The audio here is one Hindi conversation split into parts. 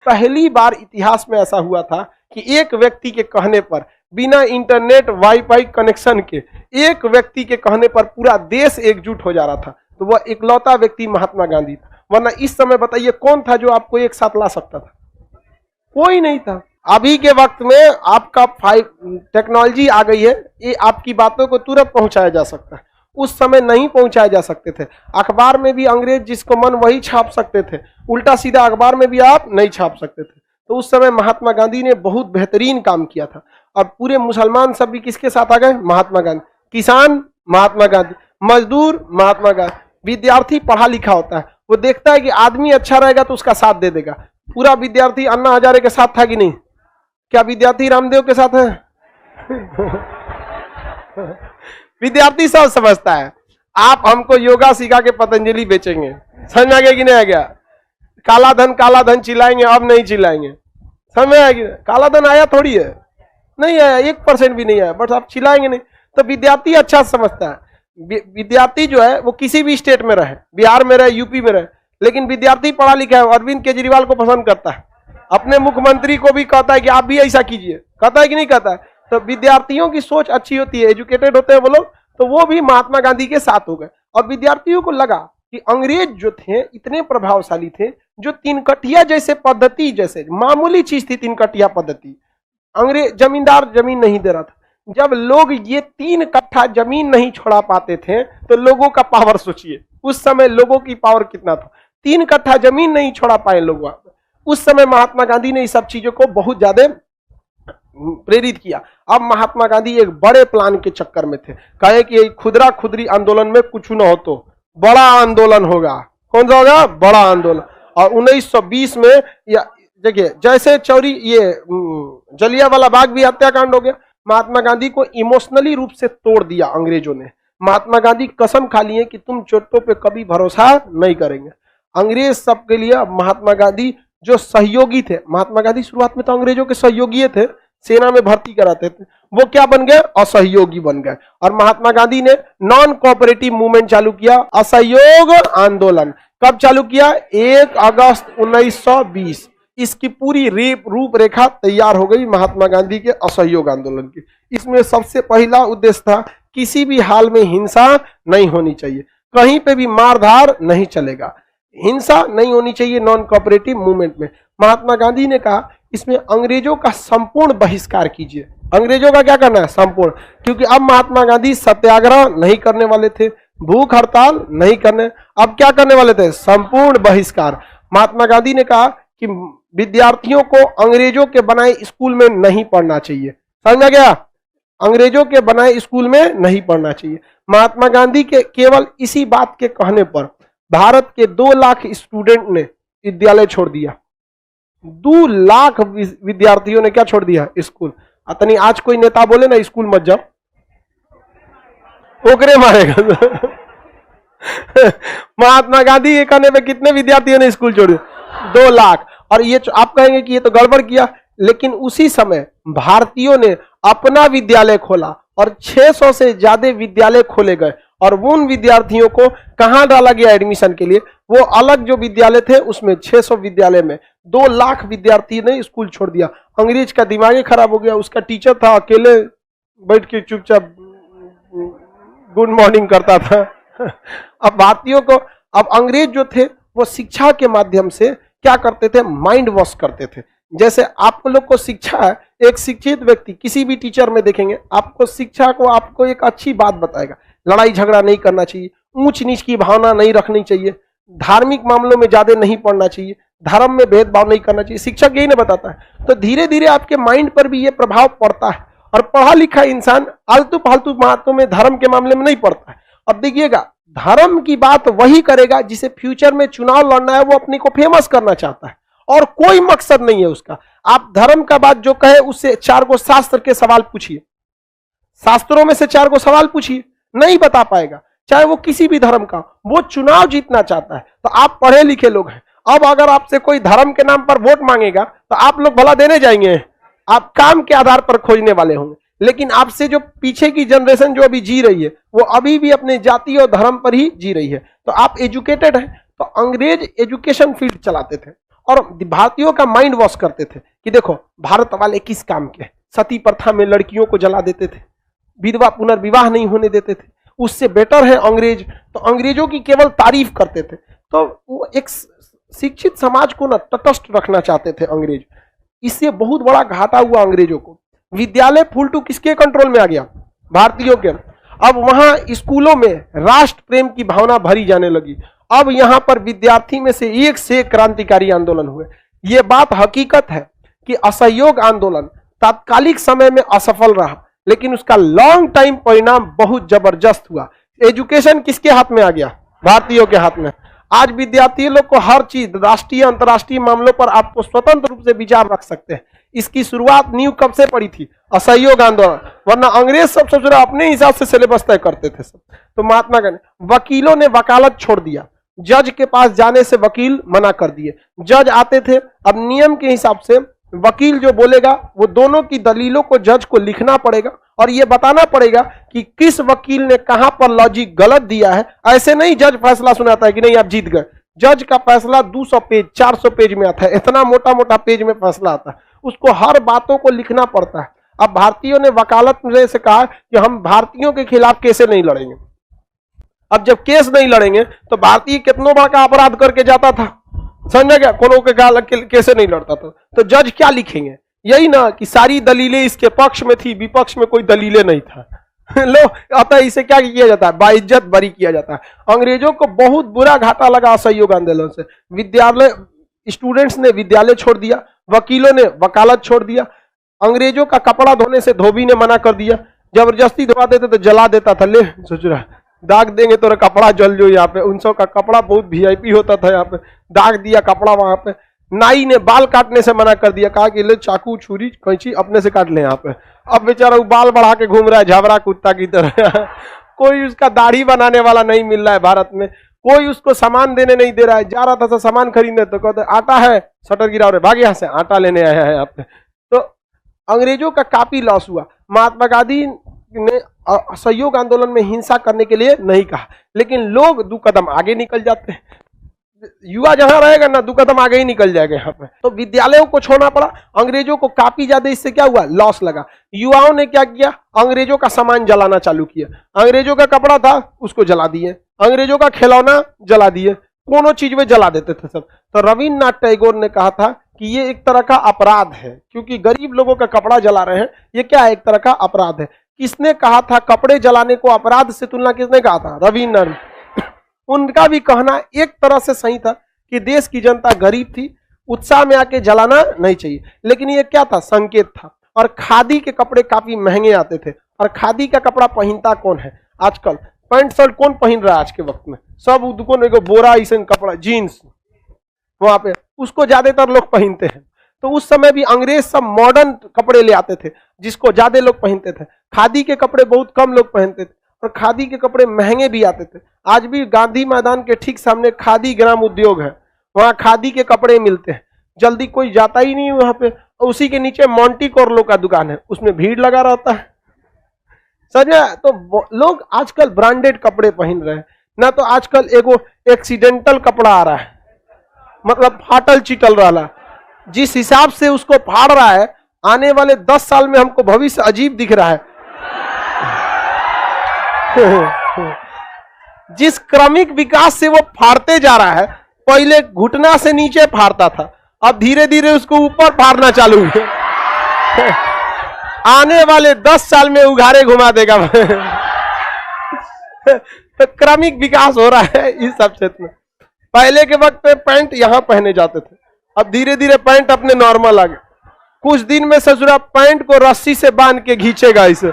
पहली बार इतिहास में ऐसा हुआ था कि एक व्यक्ति के कहने पर, बिना इंटरनेट वाईफाई कनेक्शन के, एक व्यक्ति के कहने पर पूरा देश एकजुट हो जा रहा था। तो वह इकलौता व्यक्ति महात्मा गांधी था। वरना इस समय बताइए कौन था जो आपको एक साथ ला सकता था? कोई नहीं था। अभी के वक्त में आपका टेक्नोलॉजी आ गई है, ये आपकी बातों को तुरंत पहुंचाया जा सकता है। उस समय नहीं पहुंचाए जा सकते थे। अखबार में भी अंग्रेज जिसको मन वही छाप सकते थे, उल्टा सीधा अखबार में भी आप नहीं छाप सकते थे। तो उस समय महात्मा गांधी ने बहुत बेहतरीन काम किया था। और पूरे मुसलमान सब भी किसके साथ आ गए? महात्मा गांधी। किसान महात्मा गांधी, मजदूर महात्मा गांधी, विद्यार्थी पढ़ा लिखा होता है, वो देखता है कि आदमी अच्छा रहेगा तो उसका साथ दे देगा। पूरा विद्यार्थी अन्ना हजारे के साथ था कि नहीं? क्या विद्यार्थी रामदेव के साथ है? विद्यार्थी सब समझता है। आप हमको योगा सिखा के पतंजलि बेचेंगे, समझ आ गया कि नहीं आ गया? काला धन चिल्लाएंगे, अब नहीं चिल्लाएंगे, समझ आएगी? काला धन आया थोड़ी है, नहीं आया, 1% भी नहीं आया, बट आप चिल्लाएंगे नहीं। तो विद्यार्थी अच्छा समझता है। विद्यार्थी जो है वो किसी भी स्टेट में रहे, बिहार में रहे, यूपी में रहे, लेकिन विद्यार्थी पढ़ा लिखा है, अरविंद केजरीवाल को पसंद करता है, अपने मुख्यमंत्री को भी कहता है कि आप भी ऐसा कीजिए, कहता है कि नहीं कहता है? तो विद्यार्थियों की सोच अच्छी होती है, एजुकेटेड होते हैं वो लोग, तो वो भी महात्मा गांधी के साथ हो गए। और विद्यार्थियों को लगा कि अंग्रेज जो थे इतने प्रभावशाली थे, जो तीन कट्टिया जैसे पद्धति, जैसे मामूली चीज थी तीन कट्टिया पद्धति, अंग्रेज जमींदार जमीन नहीं दे रहा था। जब लोग ये 3 कट्ठा जमीन नहीं छोड़ा पाते थे तो लोगों का पावर सोचिए, उस समय लोगों की पावर कितना था। 3 कट्ठा जमीन नहीं छोड़ा पाए लोग। उस समय महात्मा गांधी ने इस सब चीजों को बहुत ज्यादा प्रेरित किया। अब महात्मा गांधी एक बड़े प्लान के चक्कर में थे, कहे कि खुदरा खुदरी आंदोलन में कुछ न हो तो बड़ा आंदोलन होगा। कौन सा होगा? बड़ा आंदोलन। और 1920 में या देखिए जैसे चौरी ये जलियांवाला बाग भी हत्याकांड हो गया, महात्मा गांधी को इमोशनली रूप से तोड़ दिया अंग्रेजों ने। महात्मा गांधी कसम खा लिए कि तुम चोटों पे कभी भरोसा नहीं करेंगे। अंग्रेज सबके लिए महात्मा गांधी जो सहयोगी थे, महात्मा गांधी शुरुआत में तो अंग्रेजों के सहयोगी थे, सेना में भर्ती कराते थे, वो क्या बन गए? असहयोगी बन गए। और महात्मा गांधी ने नॉन कोऑपरेटिव मूवमेंट चालू किया, असहयोग आंदोलन। कब चालू किया? 1 अगस्त 1920। इसकी पूरी रूपरेखा तैयार हो गई महात्मा गांधी के असहयोग आंदोलन की। इसमें सबसे पहला उद्देश्य था किसी भी हाल में हिंसा नहीं होनी चाहिए, कहीं पे भी मारधार नहीं चलेगा, हिंसा नहीं होनी चाहिए नॉन कोऑपरेटिव मूवमेंट में। महात्मा गांधी ने कहा इसमें अंग्रेजों का संपूर्ण बहिष्कार कीजिए। अंग्रेजों का क्या करना है? संपूर्ण। क्योंकि अब महात्मा गांधी सत्याग्रह नहीं करने वाले थे, भूख हड़ताल नहीं करने, अब क्या करने वाले थे? संपूर्ण बहिष्कार। महात्मा गांधी ने कहा कि विद्यार्थियों को अंग्रेजों के बनाए स्कूल में नहीं पढ़ना चाहिए। समझ गया? अंग्रेजों के बनाए स्कूल में नहीं पढ़ना चाहिए। महात्मा गांधी के केवल इसी बात के कहने पर भारत के 2 लाख स्टूडेंट ने विद्यालय छोड़ दिया। 2 लाख विद्यार्थियों ने क्या छोड़ दिया? स्कूल। अतनी आज कोई नेता बोले ना स्कूल मत जाओ, ओकरे मारेगा। महात्मा गांधी के कहने पे कितने विद्यार्थियों ने स्कूल छोड़ दिया? 2 लाख। और ये आप कहेंगे कि ये तो गड़बड़ किया, लेकिन उसी समय भारतीयों ने अपना विद्यालय खोला और 600 से ज्यादा विद्यालय खोले गए। और उन विद्यार्थियों को कहां डाला गया एडमिशन के लिए? वो अलग जो विद्यालय थे उसमें 600 विद्यालय में 2 लाख विद्यार्थी ने स्कूल छोड़ दिया। अंग्रेज का दिमाग ही खराब हो गया। उसका टीचर था, अकेले बैठ के चुपचाप गुड मॉर्निंग करता था। अब भारतीयों को, अब अंग्रेज जो थे वो शिक्षा के माध्यम से क्या करते थे? माइंड वॉश करते थे। जैसे आप लोग को शिक्षा है, एक शिक्षित व्यक्ति किसी भी टीचर में देखेंगे आपको शिक्षा को आपको एक अच्छी बात बताएगा, लड़ाई झगड़ा नहीं करना चाहिए, ऊंच नीच की भावना नहीं रखनी चाहिए, धार्मिक मामलों में ज्यादा नहीं पढ़ना चाहिए, धर्म में भेदभाव नहीं करना चाहिए। शिक्षक यही ना बताता है। तो धीरे धीरे आपके माइंड पर भी ये प्रभाव पड़ता है। और पढ़ा लिखा इंसान आलतू फालतू बातों में, धर्म के मामले में नहीं पड़ता है। अब देखिएगा, धर्म की बात वही करेगा जिसे फ्यूचर में चुनाव लड़ना है, वो अपने को फेमस करना चाहता है और कोई मकसद नहीं है उसका। आप धर्म का बात जो कहे उससे 4 गो शास्त्र के सवाल पूछिए, शास्त्रों में से 4 गो सवाल पूछिए, नहीं बता पाएगा। चाहे वो किसी भी धर्म का, वो चुनाव जीतना चाहता है। तो आप पढ़े लिखे लोग हैं, अब अगर आपसे कोई धर्म के नाम पर वोट मांगेगा तो आप लोग भला देने जाएंगे? आप काम के आधार पर खोजने वाले होंगे। लेकिन आपसे जो पीछे की जनरेशन जो अभी जी रही है, वो अभी भी अपने जाति और धर्म पर ही जी रही है। तो आप एजुकेटेड हैं। तो अंग्रेज एजुकेशन फील्ड चलाते थे और भारतीयों का माइंड वॉश करते थे कि देखो भारत वाले किस काम के, सती प्रथा में लड़कियों को जला देते थे, विधवा पुनर्विवाह नहीं होने देते थे, उससे बेटर है अंग्रेज, तो अंग्रेजों की केवल तारीफ करते थे। तो वो एक शिक्षित समाज को ना तटस्थ रखना चाहते थे अंग्रेज, इससे बहुत बड़ा घाटा हुआ अंग्रेजों को। विद्यालय फुल टू किसके कंट्रोल में आ गया? भारतीयों के। अब वहां स्कूलों में राष्ट्र प्रेम की भावना भरी जाने लगी। अब यहां पर विद्यार्थी में से एक क्रांतिकारी आंदोलन हुए। यह बात हकीकत है कि असहयोग आंदोलन तात्कालिक समय में असफल रहा, लेकिन उसका लॉन्ग टाइम परिणाम बहुत जबरदस्त हुआ। एजुकेशन किसके हाथ में आ गया? भारतीयों के हाथ में। आज विद्यार्थी लोग को हर चीज, राष्ट्रीय अंतर्राष्ट्रीय मामलों पर आपको स्वतंत्र रूप से विचार रख सकते हैं। इसकी शुरुआत नींव कब से पड़ी थी? असहयोग आंदोलन। वरना अंग्रेज सब सोच रहे अपने हिसाब से सिलेबस तय करते थे सब। तो महात्मा गांधी, वकीलों ने वकालत छोड़ दिया, जज के पास जाने से वकील मना कर दिए। जज आते थे, अब नियम के हिसाब से वकील जो बोलेगा वो दोनों की दलीलों को जज को लिखना पड़ेगा और ये बताना पड़ेगा कि किस वकील ने कहां पर लॉजिक गलत दिया है। ऐसे नहीं जज फैसला सुनाता है कि नहीं आप जीत गए। जज का फैसला 200 पेज 400 पेज में आता है, इतना मोटा मोटा पेज में फैसला आता है, उसको हर बातों को लिखना पड़ता है। अब भारतीयों ने वकालत में से कहा कि हम भारतीयों के खिलाफ कैसे नहीं लड़ेंगे। अब जब केस नहीं लड़ेंगे तो भारतीय कितनों बड़ा का अपराध करके जाता था, समझा क्या? कोनो के गाल कैसे नहीं लड़ता था। तो जज क्या लिखेंगे? यही ना कि सारी दलीलें इसके पक्ष में थी, विपक्ष में कोई दलीलें नहीं था। लो, अतः इसे क्या किया जाता है? बाइज्जत बरी किया जाता है। अंग्रेजों को बहुत बुरा घाटा लगा असहयोग आंदोलन से। विद्यालय स्टूडेंट्स ने विद्यालय छोड़ दिया, वकीलों ने वकालत छोड़ दिया, अंग्रेजों का कपड़ा धोने से धोबी ने मना कर दिया, जबरदस्ती धोवा देते तो जला देता था। ले सोच रहा दाग देंगे तो कपड़ा जल जो। यहाँ पे 1900 का कपड़ा बहुत वीआईपी होता था, यहाँ पे दाग दिया कपड़ा। वहां पे नाई ने बाल काटने से मना कर दिया, कहा कि ले चाकू छुरी कैंची अपने से काट ले। यहाँ पे अब बेचारा बाल बढ़ा के घूम रहा है झबरा कुत्ता की तरह। कोई उसका दाढ़ी बनाने वाला नहीं मिल रहा है भारत में, कोई उसको सामान देने नहीं दे रहा है। जा रहा था सामान खरीदने तो कहते आटा है, शटर गिरा रहे, भाग यहाँ से, आटा लेने आया है यहाँ पे। तो अंग्रेजों का काफी लॉस हुआ। महात्मा गांधी ने असहयोग आंदोलन में हिंसा करने के लिए नहीं कहा, लेकिन लोग 2 कदम आगे निकल जाते हैं। युवा जहां रहेगा ना 2 कदम आगे ही निकल जाएगा यहाँ पे। तो विद्यालयों को छोड़ना पड़ा, अंग्रेजों को काफी ज्यादा इससे क्या हुआ? लॉस लगा। युवाओं ने क्या किया? अंग्रेजों का सामान जलाना चालू किया। अंग्रेजों का कपड़ा था उसको जला दिए, अंग्रेजों का खिलौना जला दिए, कोनो चीज में जला देते थे सब। तो रविन्द्रनाथ टैगोर ने कहा था कि ये एक तरह का अपराध है, क्योंकि गरीब लोगों का कपड़ा जला रहे हैं, ये क्या है? एक तरह का अपराध है। किसने कहा था कपड़े जलाने को अपराध से तुलना? किसने कहा था? रविन्द्रनाथ। उनका भी कहना एक तरह से सही था कि देश की जनता गरीब थी, उत्साह में आके जलाना नहीं चाहिए, लेकिन ये क्या था? संकेत था। और खादी के कपड़े काफी महंगे आते थे, और खादी का कपड़ा पहनता कौन है आजकल? पैंट शर्ट कौन पहन रहा है आज के वक्त में? सब दुकान को बोरा ऐसा कपड़ा, जीन्स वहां पे उसको ज्यादातर लोग पहनते हैं। तो उस समय भी अंग्रेज सब मॉडर्न कपड़े ले आते थे जिसको ज्यादा लोग पहनते थे। खादी के कपड़े बहुत कम लोग पहनते थे, और खादी के कपड़े महंगे भी आते थे। आज भी गांधी मैदान के ठीक सामने खादी ग्राम उद्योग है, वहां खादी के कपड़े मिलते हैं। जल्दी कोई जाता ही नहीं वहां पे। उसी के नीचे मोंटी कोर्लो का दुकान है, उसमें भीड़ लगा रहता है। समझा? तो लोग आजकल ब्रांडेड कपड़े पहन रहे हैं ना। तो आजकल एगो एक्सीडेंटल कपड़ा आ रहा है, मतलब फाटल चिटल रहा। जिस हिसाब से उसको फाड़ रहा है, आने वाले 10 साल में हमको भविष्य अजीब दिख रहा है। जिस क्रमिक विकास से वो फाड़ते जा रहा है, पहले घुटना से नीचे फाड़ता था, अब धीरे धीरे उसको ऊपर फाड़ना चालू है। आने वाले 10 साल में उघारे घुमा देगा। क्रमिक विकास हो रहा है इस सब क्षेत्र में। पहले के वक्त पे पैंट यहां पहने जाते थे, अब धीरे धीरे पैंट अपने नॉर्मल आ गए। कुछ दिन में ससुरा पैंट को रस्सी से बांध के खींचेगा इसे।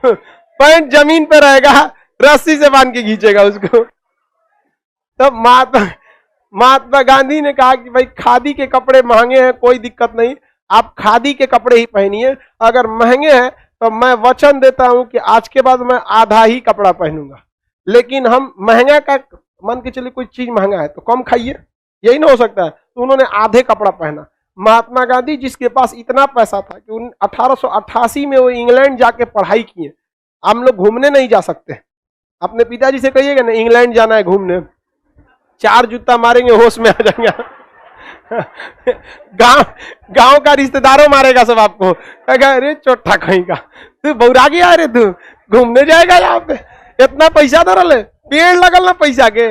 पैंट जमीन पे रहेगा, रस्सी से बांध के खींचेगा उसको। तब महात्मा गांधी ने कहा कि भाई खादी के कपड़े महंगे हैं, कोई दिक्कत नहीं, आप खादी के कपड़े ही पहनिए। अगर महंगे हैं तो मैं वचन देता हूं कि आज के बाद मैं आधा ही कपड़ा पहनूंगा, लेकिन हम महंगा का मान के चलिए कोई चीज महंगा है तो कम खाइए, यही ना हो सकता है। तो उन्होंने आधे कपड़ा पहना। महात्मा गांधी जिसके पास इतना पैसा था कि 1888 में वो इंग्लैंड जाके पढ़ाई किए। हम लोग घूमने नहीं जा सकते, अपने पिताजी से कहिएगा ना इंग्लैंड जाना है घूमने, 4 जूता मारेंगे होश में आ जाएंगे। गांव का रिश्तेदारों मारेगा सब आपको, कहेगा अरे चोट्टा कहीं का, तू बौरा गया, अरे तू घूमने जाएगा यहाँ पे, इतना पैसा धरल है, पेड़ लगल ना पैसा के।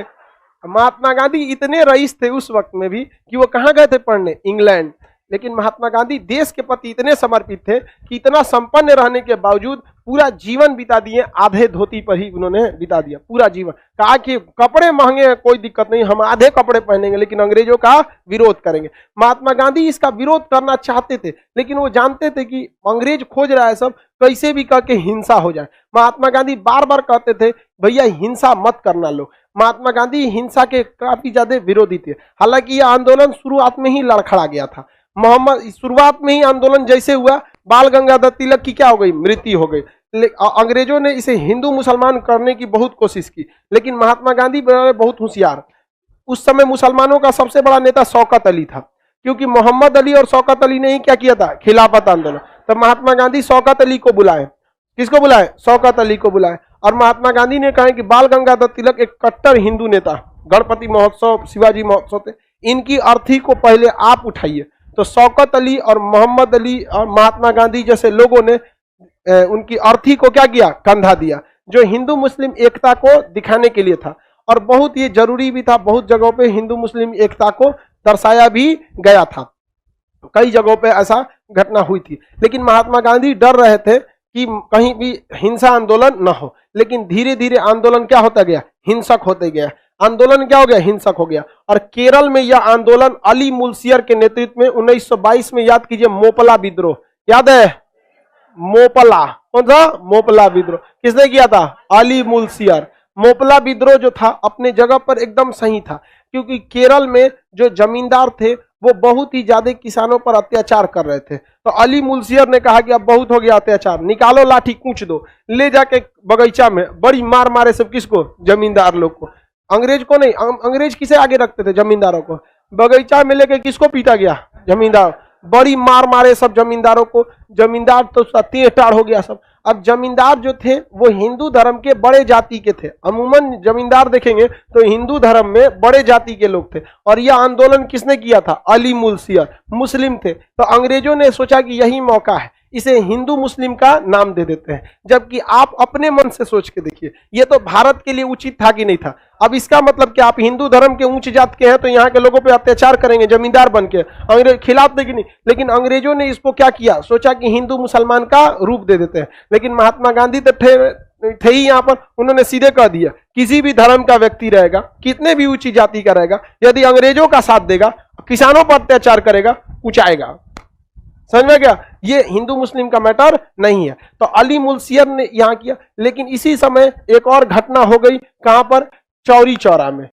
महात्मा गांधी इतने रईस थे उस वक्त में भी कि वो कहाँ गए थे पढ़ने, इंग्लैंड। लेकिन महात्मा गांधी देश के प्रति इतने समर्पित थे कि इतना संपन्न रहने के बावजूद पूरा जीवन बिता दिए आधे धोती पर ही उन्होंने बिता दिया पूरा जीवन। कहा कि कपड़े महंगे हैं कोई दिक्कत नहीं, हम आधे कपड़े पहनेंगे लेकिन अंग्रेजों का विरोध करेंगे। महात्मा गांधी इसका विरोध करना चाहते थे लेकिन वो जानते थे कि अंग्रेज खोज रहा है सब, कैसे भी करके हिंसा हो जाए। महात्मा गांधी बार बार कहते थे भैया हिंसा मत करना लो। महात्मा गांधी हिंसा के काफी ज्यादा विरोधी थे। हालांकि यह आंदोलन शुरुआत में ही लड़खड़ा गया था। शुरुआत में ही आंदोलन जैसे हुआ, बाल गंगाधर तिलक की क्या हो गई, मृत्यु हो गई। अंग्रेजों ने इसे हिंदू मुसलमान करने की बहुत कोशिश की, लेकिन महात्मा गांधी बहुत होशियार। उस समय मुसलमानों का सबसे बड़ा नेता शौकत अली था, क्योंकि मोहम्मद अली और शौकत अली ने ही क्या किया था, खिलाफत आंदोलन। तब महात्मा गांधी शौकत अली को बुलाए। किसको बुलाए, शौकत अली को बुलाए। और महात्मा गांधी ने कहा कि बाल गंगाधर तिलक एक कट्टर हिंदू नेता, गणपति महोत्सव, शिवाजी महोत्सव थे, इनकी अर्थी को पहले आप उठाइए। तो शौकत अली और मोहम्मद अली और महात्मा गांधी जैसे लोगों ने उनकी अर्थी को क्या किया, कंधा दिया, जो हिंदू मुस्लिम एकता को दिखाने के लिए था और बहुत ये जरूरी भी था। बहुत जगहों पे हिंदू मुस्लिम एकता को दर्शाया भी गया था, कई जगहों पे ऐसा घटना हुई थी। लेकिन महात्मा गांधी डर रहे थे कि कहीं भी हिंसा आंदोलन न हो। लेकिन धीरे धीरे आंदोलन क्या होता गया, हिंसक होते गया। आंदोलन क्या हो गया, हिंसक हो गया। और केरल में यह आंदोलन अली मुल्सियर के नेतृत्व में 1922 में, याद कीजिए, मोपला विद्रोह, याद है, मोपला, कौन सा, मोपला विद्रोह, किसने किया था, अली मुल्सियर। मोपला विद्रोह जो था अपने जगह पर एकदम सही था, क्योंकि केरल में जो जमींदार थे वो बहुत ही ज्यादा किसानों पर अत्याचार कर रहे थे। तो अली मुल्सियर ने कहा कि अब बहुत हो गया अत्याचार, निकालो लाठी, कूच दो, ले जाके बगीचा में बड़ी मार मारे सब, किसको, जमींदार लोग को, अंग्रेज को नहीं। अंग्रेज किसे आगे रखते थे, जमींदारों को। बगीचा में लेके किसको पीटा गया, जमींदार, बड़ी मार मारे सब जमींदारों को। जमींदार तो तीर टाड़ हो गया सब। अब जमींदार जो थे वो हिंदू धर्म के बड़े जाति के थे। अमूमन जमींदार देखेंगे तो हिंदू धर्म में बड़े जाति के लोग थे। और यह आंदोलन किसने किया था, अली मुल्सियर, मुस्लिम थे। तो अंग्रेजों ने सोचा कि यही मौका है, इसे हिंदू मुस्लिम का नाम दे देते हैं। जबकि आप अपने मन से सोच के देखिए, ये तो भारत के लिए उचित था कि नहीं था। अब इसका मतलब कि आप हिंदू धर्म के ऊंच जात के हैं तो यहाँ के लोगों पे अत्याचार करेंगे जमींदार बन के, अंग्रेज खिलाफ देगी नहीं। लेकिन अंग्रेजों ने इसको क्या किया, सोचा कि हिंदू मुसलमान का रूप दे देते हैं। लेकिन महात्मा गांधी तो थे ही यहाँ पर, उन्होंने सीधे कह दिया किसी भी धर्म का व्यक्ति रहेगा, कितने भी ऊंची जाति का रहेगा, यदि अंग्रेजों का साथ देगा, किसानों पर अत्याचार करेगा, कुचाएगा। समझ में गया, ये हिंदू मुस्लिम का मैटर नहीं है। तो अली मुल्सियर ने यहां किया। लेकिन इसी समय एक और घटना हो गई, कहां पर, चौरी चौरा में।